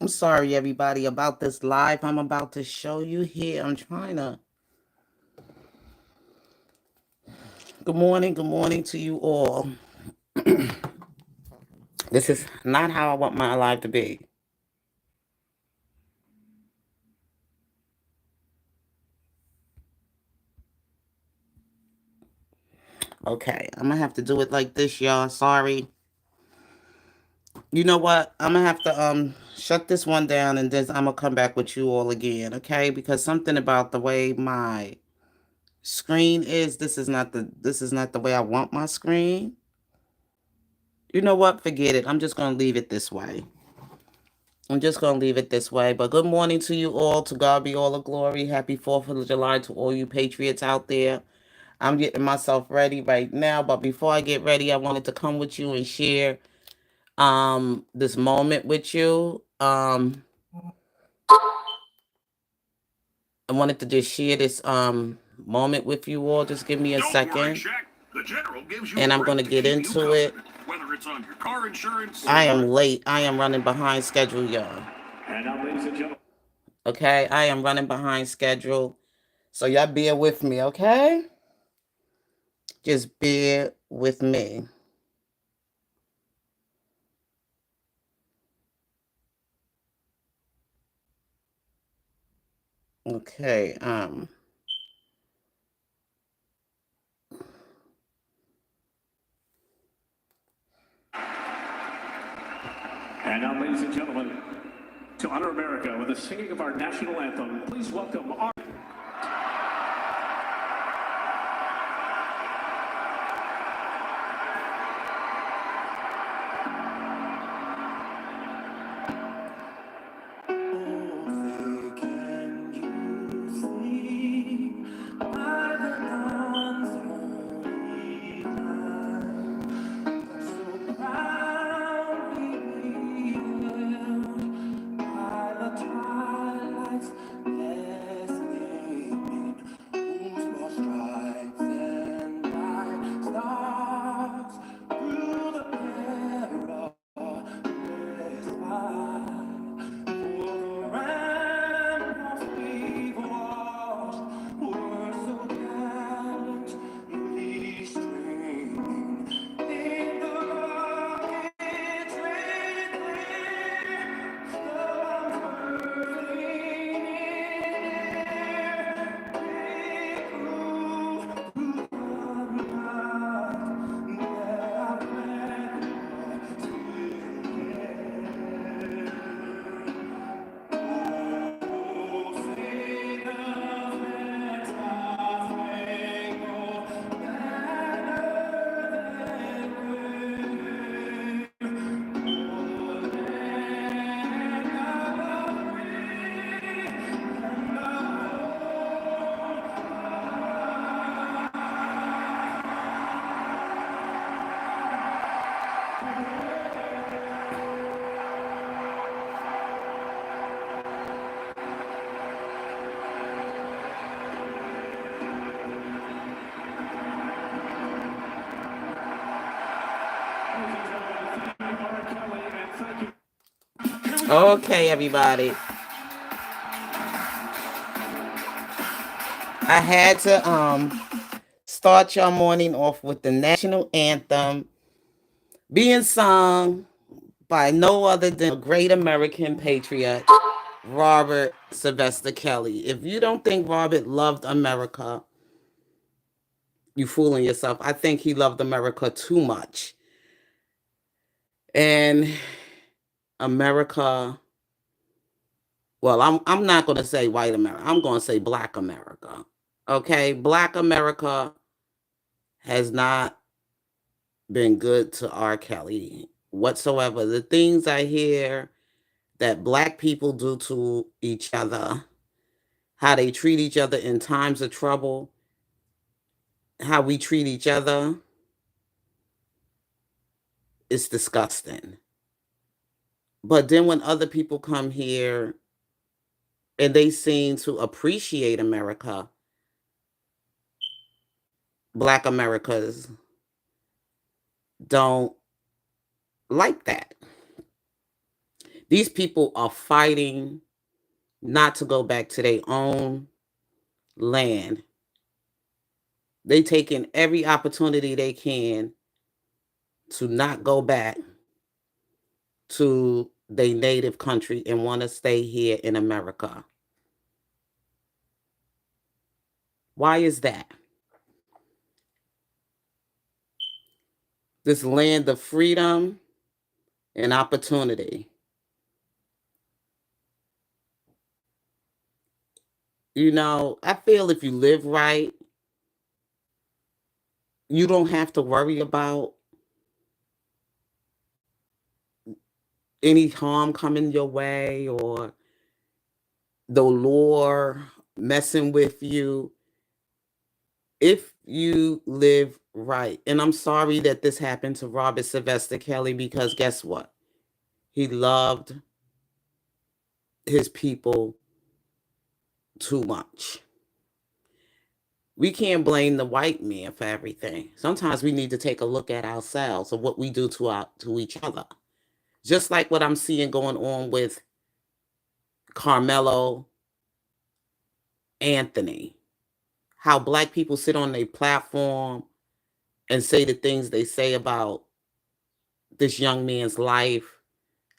I'm sorry, everybody, about this live I'm about to show you here. I'm trying to. Good morning to you all. This is not how I want my life to be. Okay, I'm gonna have to do it like this, y'all. Sorry. You know what? I'm gonna have to shut this one down and then I'm gonna come back with you all again, okay? Because something about the way my screen is, this is not the way I want my screen. You know what? Forget it. I'm just gonna leave it this way. I'm just going to leave it this way. But good morning to you all. To God be all the glory. Happy 4th of July to all you patriots out there. I'm getting myself ready right now. But before I get ready, I wanted to come with you and share this moment with you. I wanted to just share this moment with you all. Just give me a second. And I'm going to get into it. Whether it's on your car insurance. I am late. I am running behind schedule, y'all. And now, ladies and gentlemen. Okay, I am running behind schedule. So y'all bear with me, okay? Just bear with me. Okay, And now, ladies and gentlemen, to honor America with the singing of our national anthem, please welcome our... okay, everybody. I had to start your morning off with the national anthem being sung by no other than a great American patriot, Robert Sylvester Kelly. If you don't think Robert loved America, you fooling yourself. I think he loved America too much. And America, well, I'm not going to say white America. I'm going to say black America. Okay? Black America has not been good to R. Kelly whatsoever. The things I hear that black people do to each other, how they treat each other in times of trouble, how we treat each other, is disgusting. But then when other people come here and they seem to appreciate America, black Americans don't like that. These people are fighting not to go back to their own land. They taking every opportunity they can to not go back to their native country and want to stay here in America. Why is that? This land of freedom and opportunity. I feel if you live right, you don't have to worry about any harm coming your way or the law messing with you if you live right. And I'm sorry that this happened to Robert Sylvester Kelly because guess what? He loved his people too much. We can't blame the white man for everything. Sometimes we need to take a look at ourselves and what we do to each other. Just like what I'm seeing going on with Carmelo Anthony. How black people sit on a platform and say the things they say about this young man's life,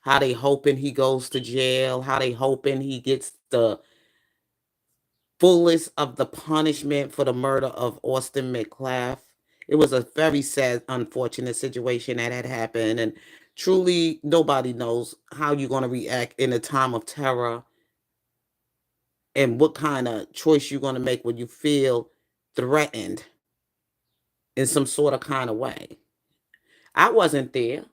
how they hoping he goes to jail, how they hoping he gets the fullest of the punishment for the murder of Austin McClaff. It was a very sad, unfortunate situation that had happened, and truly nobody knows how you're going to react in a time of terror and what kind of choice you're going to make when you feel threatened in some sort of kind of way. I wasn't there.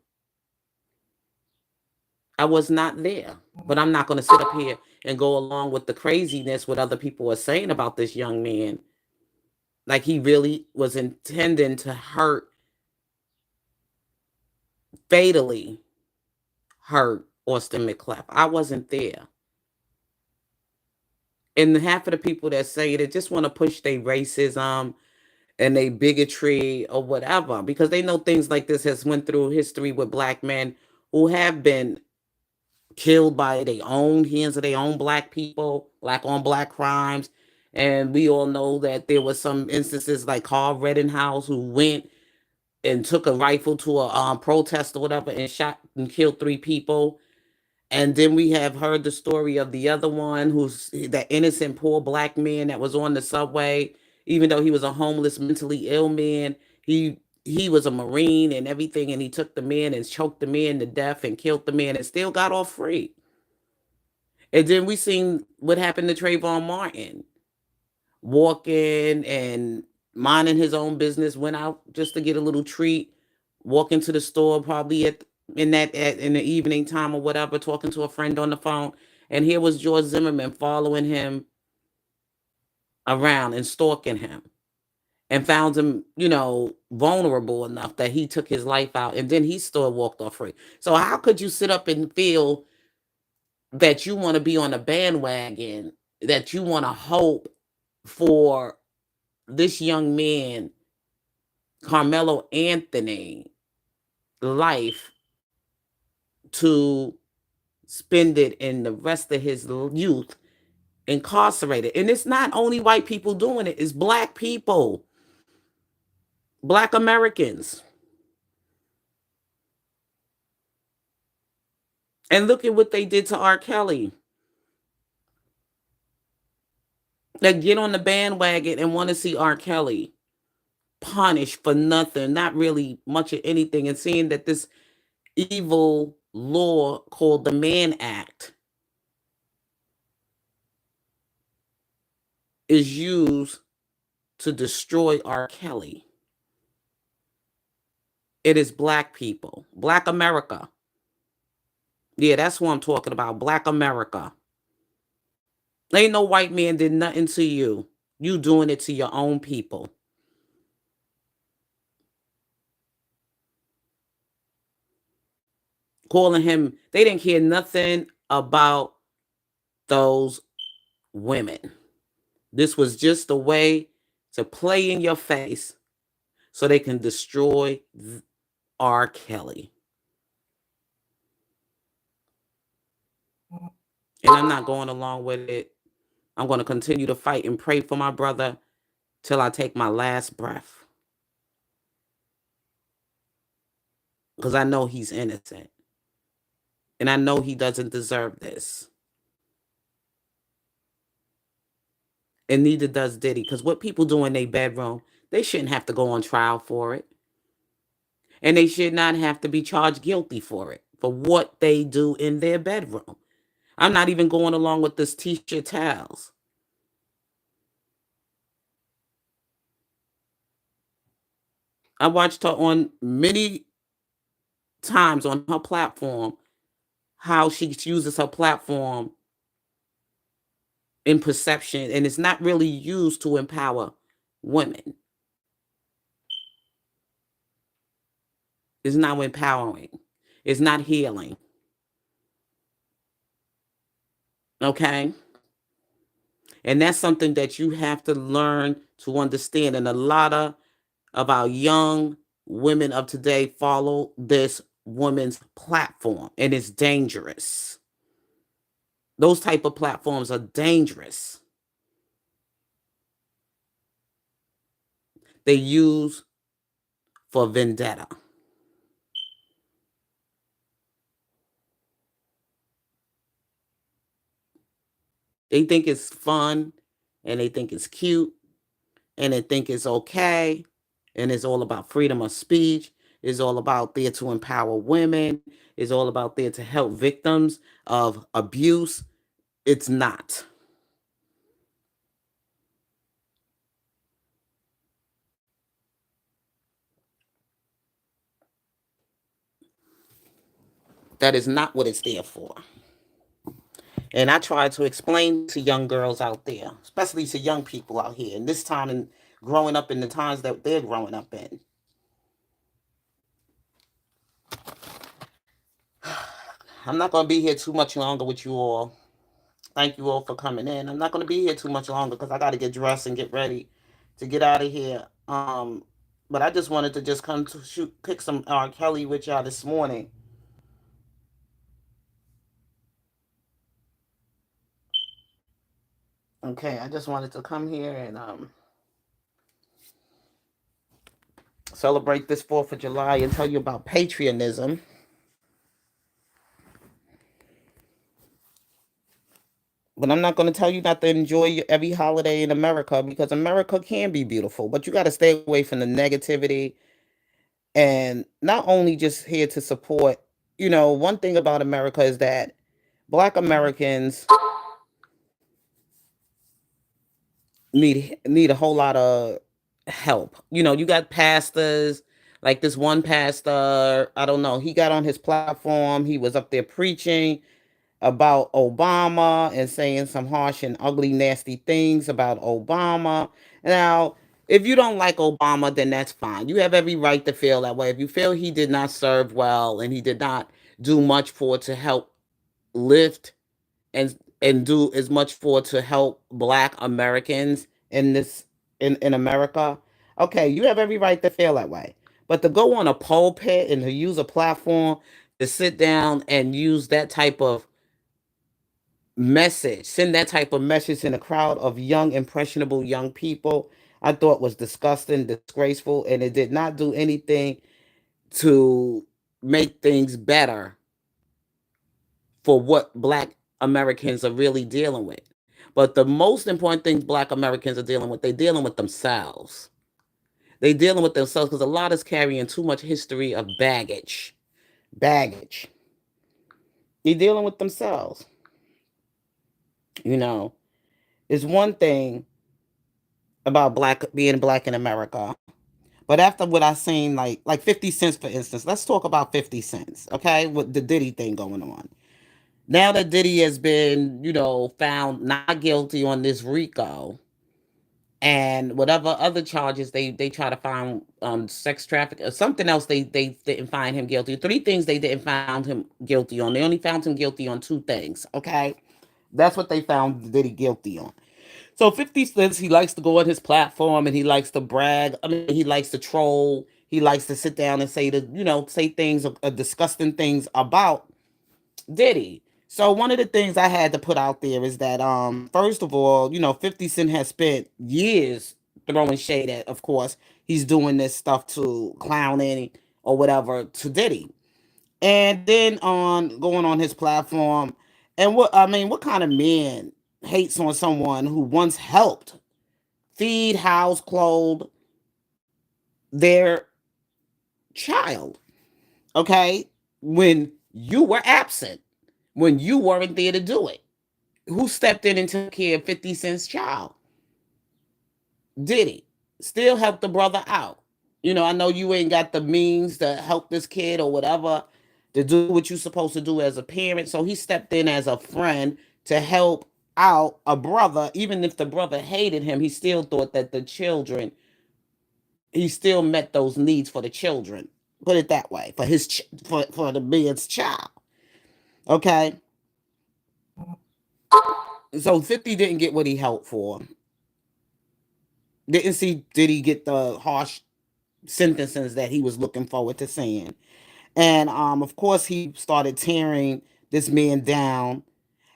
I was not there. But I'm not going to sit up here and go along with the craziness what other people are saying about this young man. Like he really was intending to fatally hurt Austin McClef. I wasn't there. And half of the people that say it just want to push their racism and they bigotry or whatever because they know things like this has went through history with black men who have been killed by their own hands of their own black people, black on black crimes. And we all know that there was some instances like Carl Rittenhouse who went and took a rifle to a protest or whatever and shot and killed 3 people. And then we have heard the story of the other one who's that innocent poor black man that was on the subway, even though he was a homeless, mentally ill man. He was a Marine and everything, and he took the man and choked the man to death and killed the man and still got off free. And then we seen what happened to Trayvon Martin, walking and minding his own business, went out just to get a little treat, walking to the store probably in the evening time or whatever, talking to a friend on the phone. And here was George Zimmerman following him around and stalking him and found him, vulnerable enough that he took his life out and then he still walked off free. So how could you sit up and feel that you want to be on a bandwagon, that you want to hope for this young man, Carmelo Anthony, life to spend it in the rest of his youth incarcerated? And it's not only white people doing it, it's black people, black Americans. And look at what they did to R. Kelly. They get on the bandwagon and want to see R. Kelly punished for nothing, not really much of anything, and seeing that this evil law called the Mann Act is used to destroy R. Kelly. It is black people, black America. Yeah, that's what I'm talking about, black America. Ain't no white man did nothing to you. You doing it to your own people. Calling him, they didn't care nothing about those women. This was just a way to play in your face so they can destroy R. Kelly. And I'm not going along with it. I'm going to continue to fight and pray for my brother till I take my last breath because I know he's innocent and I know he doesn't deserve this. And neither does Diddy, because what people do in their bedroom, they shouldn't have to go on trial for it. And they should not have to be charged guilty for it, for what they do in their bedroom. I'm not even going along with this Tisha Towels. I watched her on many times on her platform how she uses her platform in perception, and it's not really used to empower women. It's not empowering. It's not healing. Okay? And that's something that you have to learn to understand. And a lot of our young women of today follow this woman's platform, and it's dangerous. Those type of platforms are dangerous. They use for vendetta. They think it's fun and they think it's cute and they think it's okay. And it's all about freedom of speech. It's all about there to empower women. It's all about there to help victims of abuse. It's not. That is not what it's there for. And I try to explain to young girls out there, especially to young people out here, in this time and growing up in the times that they're growing up in. I'm not going to be here too much longer with you all. Thank you all for coming in. I'm not going to be here too much longer because I got to get dressed and get ready to get out of here. But I just wanted to just come to shoot, pick some R. Kelly with y'all this morning. Okay, I just wanted to come here and celebrate this 4th of July and tell you about patriotism. But I'm not going to tell you not to enjoy every holiday in America because America can be beautiful, but you got to stay away from the negativity and not only just here to support. One thing about America is that Black Americans need a whole lot of help. You got pastors like this one pastor. I don't know. He got on his platform. He was up there preaching about Obama and saying some harsh and ugly, nasty things about Obama. Now, if you don't like Obama, then that's fine. You have every right to feel that way. If you feel he did not serve well and he did not do much for to help lift and do as much for to help Black Americans in America, okay, you have every right to feel that way. But to go on a pulpit and to use a platform to sit down and use that type of message, send that type of message in a crowd of young, impressionable young people, I thought was disgusting, disgraceful, and it did not do anything to make things better for what Black Americans are really dealing with. But the most important things Black Americans are dealing with, they're dealing with themselves. They're dealing with themselves because a lot is carrying too much history of baggage. Baggage. They're dealing with themselves. You know, it's one thing about being black in America. But after what I seen, like 50 cents, for instance, let's talk about 50 cents, okay? With the Diddy thing going on. Now that Diddy has been, found not guilty on this RICO and whatever other charges they try to find sex trafficking or something else they didn't find him guilty. Three things they didn't find him guilty on. They only found him guilty on two things, okay? That's what they found Diddy guilty on. So 50 Cent, he likes to go on his platform and he likes to brag. I mean, he likes to troll. He likes to sit down and say things, disgusting things about Diddy. So one of the things I had to put out there is that first of all, 50 Cent has spent years throwing shade at, of course, he's doing this stuff to clowning or whatever to Diddy. And then on going on his platform, and what kind of man hates on someone who once helped feed, house, clothe their child, okay? When you were absent, when you weren't there to do it. Who stepped in and took care of 50 Cent's child? Did he? Still help the brother out. I know you ain't got the means to help this kid or whatever to do what you're supposed to do as a parent. So he stepped in as a friend to help out a brother. Even if the brother hated him, he still thought that he still met those needs for the children. Put it that way, for for the man's child. Okay, so 50 didn't get what he helped for. Didn't see did he get the harsh sentences that he was looking forward to seeing. And of course he started tearing this man down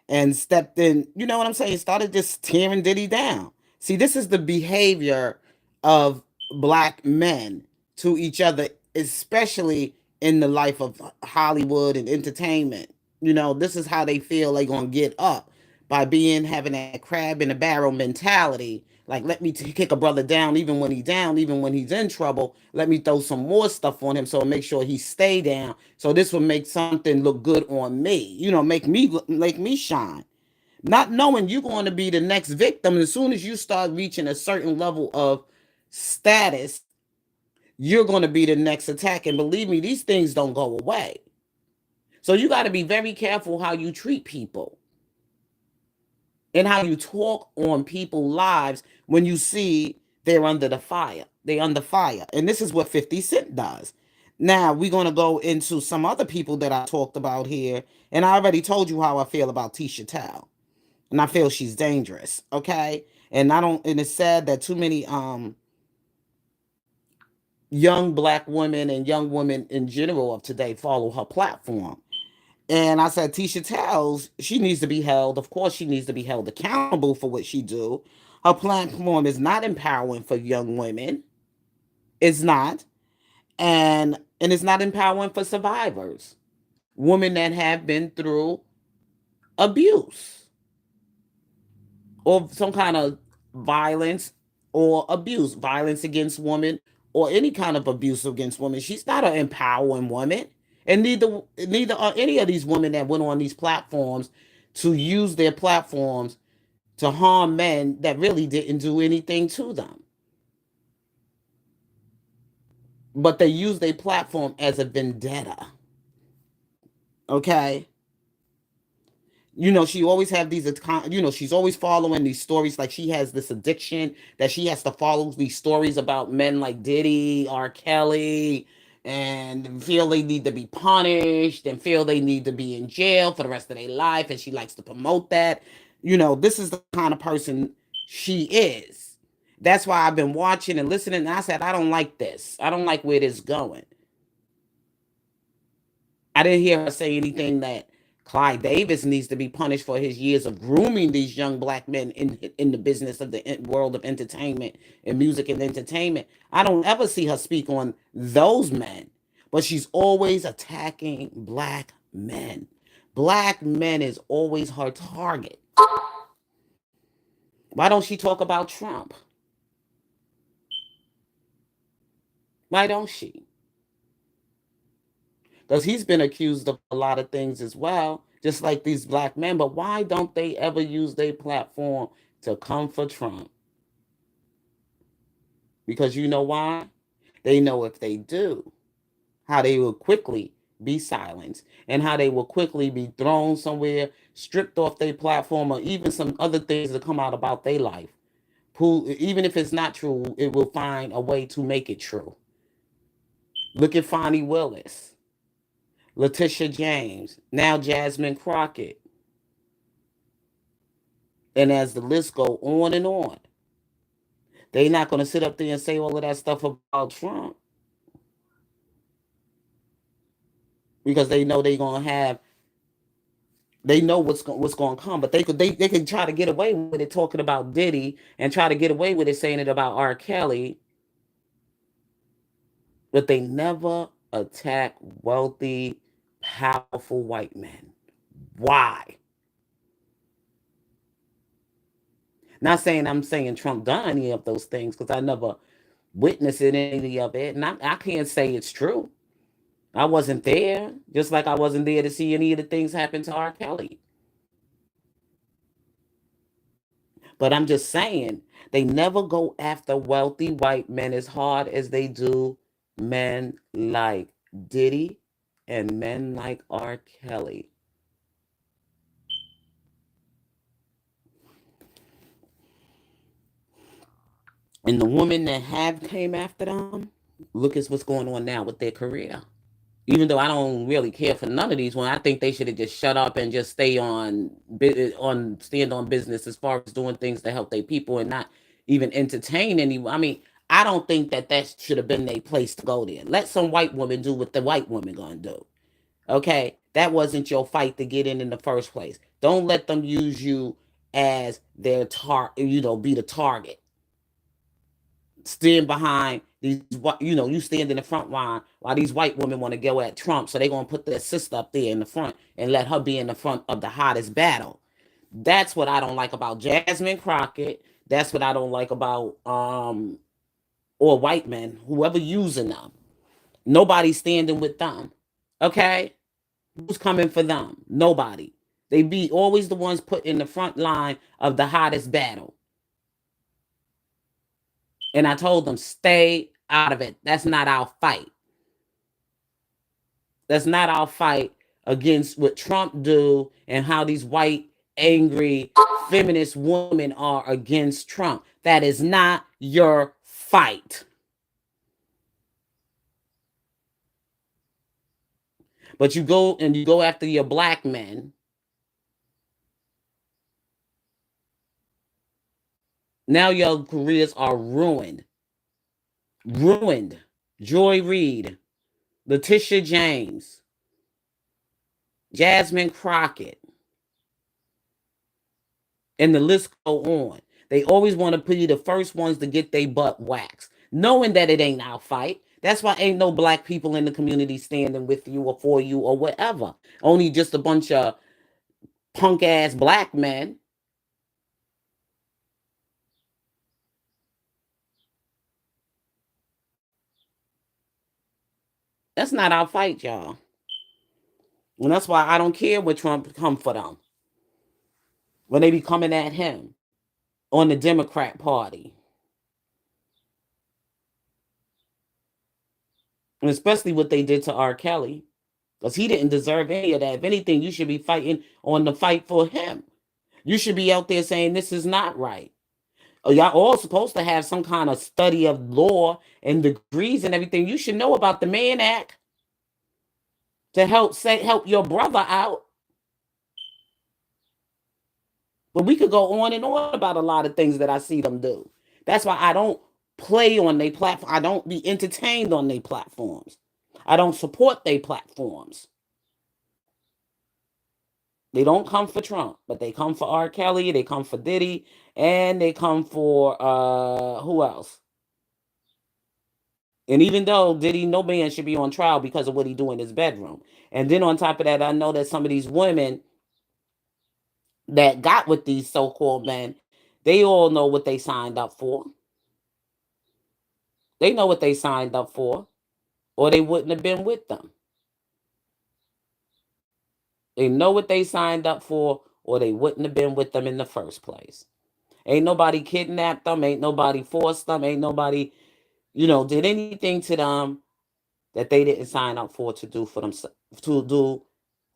and stepped in, you know what I'm saying? Started just tearing Diddy down. See, this is the behavior of black men to each other, especially in the life of Hollywood and entertainment. This is how they feel they gonna get up by being having that crab in a barrel mentality. Like, let me kick a brother down, even when he's down, even when he's in trouble. Let me throw some more stuff on him so make sure he stay down. So this will make something look good on me. Make me shine. Not knowing you're going to be the next victim. As soon as you start reaching a certain level of status, you're going to be the next attack. And believe me, these things don't go away. So you got to be very careful how you treat people and how you talk on people's lives when you see they're under the fire. They're under fire. And this is what 50 Cent does. Now, we're going to go into some other people that I talked about here. And I already told you how I feel about Tisha Towell. And I feel she's dangerous, okay? And it's sad that too many young black women and young women in general of today follow her platform. And I said, Tisha tells she needs to be held. Of course, she needs to be held accountable for what she do. Her platform is not empowering for young women. It's not, and it's not empowering for survivors, women that have been through abuse or some kind of violence or abuse, violence against women, or any kind of abuse against women. She's not an empowering woman, and neither are any of these women that went on these platforms to use their platforms to harm men that really didn't do anything to them, but they use their platform as a vendetta. Okay, she always have these, she's always following these stories. Like, she has this addiction that she has to follow these stories about men like Diddy, R. Kelly, and feel they need to be punished and feel they need to be in jail for the rest of their life. And she likes to promote that. This is the kind of person she is. That's why I've been watching and listening. And I said, I don't like this. I don't like where this is going. I didn't hear her say anything that Clyde Davis needs to be punished for his years of grooming these young black men in the business of the world of entertainment and music and entertainment. I don't ever see her speak on those men, but she's always attacking black men. Black men is always her target. Why don't she talk about Trump? Why don't she? Because he's been accused of a lot of things as well, just like these black men. But why don't they ever use their platform to come for Trump? Because you know why? They know if they do, how they will quickly be silenced and how they will quickly be thrown somewhere, stripped off their platform, or even some other things that come out about their life. Who, even if it's not true, it will find a way to make it true. Look at Fonnie Willis, Letitia James, now Jasmine Crockett. And as the list go on and on, they not going to sit up there and say all of that stuff about Trump because they know they're going to have They know what's going to come, but they could try to get away with it talking about Diddy and try to get away with it saying it about R. Kelly, but they never attack wealthy, powerful white men. Why? Not saying I'm saying Trump done any of those things because I never witnessed any of it, and I can't say it's true. I wasn't there, just like I wasn't there to see any of the things happen to R. Kelly. But I'm just saying, they never go after wealthy white men as hard as they do men like Diddy and men like R. Kelly. And the women that have came after them, look at what's going on now with their career. Even though I don't really care for none of these ones, I think they should have just shut up and just stay on stand on business as far as doing things to help their people and not even entertain anyone. I mean, I don't think that should have been their place to go there. Let some white woman do what the white woman gonna do. Okay, that wasn't your fight to get in the first place. Don't let them use you as their be the target. Stand behind these, you stand in the front line while these white women want to go at Trump. So they're going to put their sister up there in the front and let her be in the front of the hottest battle. That's what I don't like about Jasmine Crockett. That's what I don't like about, or white men, whoever using them. Nobody's standing with them. Okay? Who's coming for them? Nobody. They be always the ones put in the front line of the hottest battle. And I told them, stay out of it. That's not our fight. That's not our fight against what Trump do and how these white, angry, feminist women are against Trump. That is not your fight. But you go after your black men. Now your careers are ruined. Ruined. Joy Reid, Letitia James, Jasmine Crockett, and the list go on. They always want to be the first ones to get their butt waxed, knowing that it ain't our fight. That's why ain't no black people in the community standing with you or for you or whatever. Only just a bunch of punk ass black men. That's not our fight, y'all. And that's why I don't care what Trump come for them. When they be coming at him on the Democrat Party. And especially what they did to R. Kelly. Because he didn't deserve any of that. If anything, you should be fighting on the fight for him. You should be out there saying this is not right. Y'all all supposed to have some kind of study of law and degrees and everything. You should know about the Mann Act to help your brother out. But we could go on and on about a lot of things that I see them do. That's why I don't play on their platform. I don't be entertained on their platforms. I don't support their platforms. They don't come for Trump, but they come for R. Kelly, they come for Diddy, and they come for who else? And even though Diddy, no man should be on trial because of what he do in his bedroom. And then on top of that, I know that some of these women that got with these so-called men, they all know what they signed up for. They know what they signed up for, or they wouldn't have been with them. They know what they signed up for, or they wouldn't have been with them in the first place. Ain't nobody kidnapped them. Ain't nobody forced them. Ain't nobody, did anything to them that they didn't sign up for to do for them to do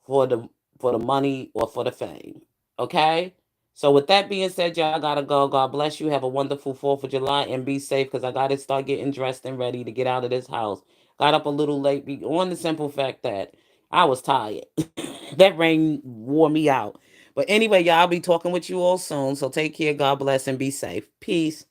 for the money or for the fame. Okay? So with that being said, y'all gotta go. God bless you. Have a wonderful 4th of July and be safe because I gotta start getting dressed and ready to get out of this house. Got up a little late on the simple fact that I was tired. That rain wore me out. But anyway, y'all, I'll be talking with you all soon. So take care. God bless and be safe. Peace.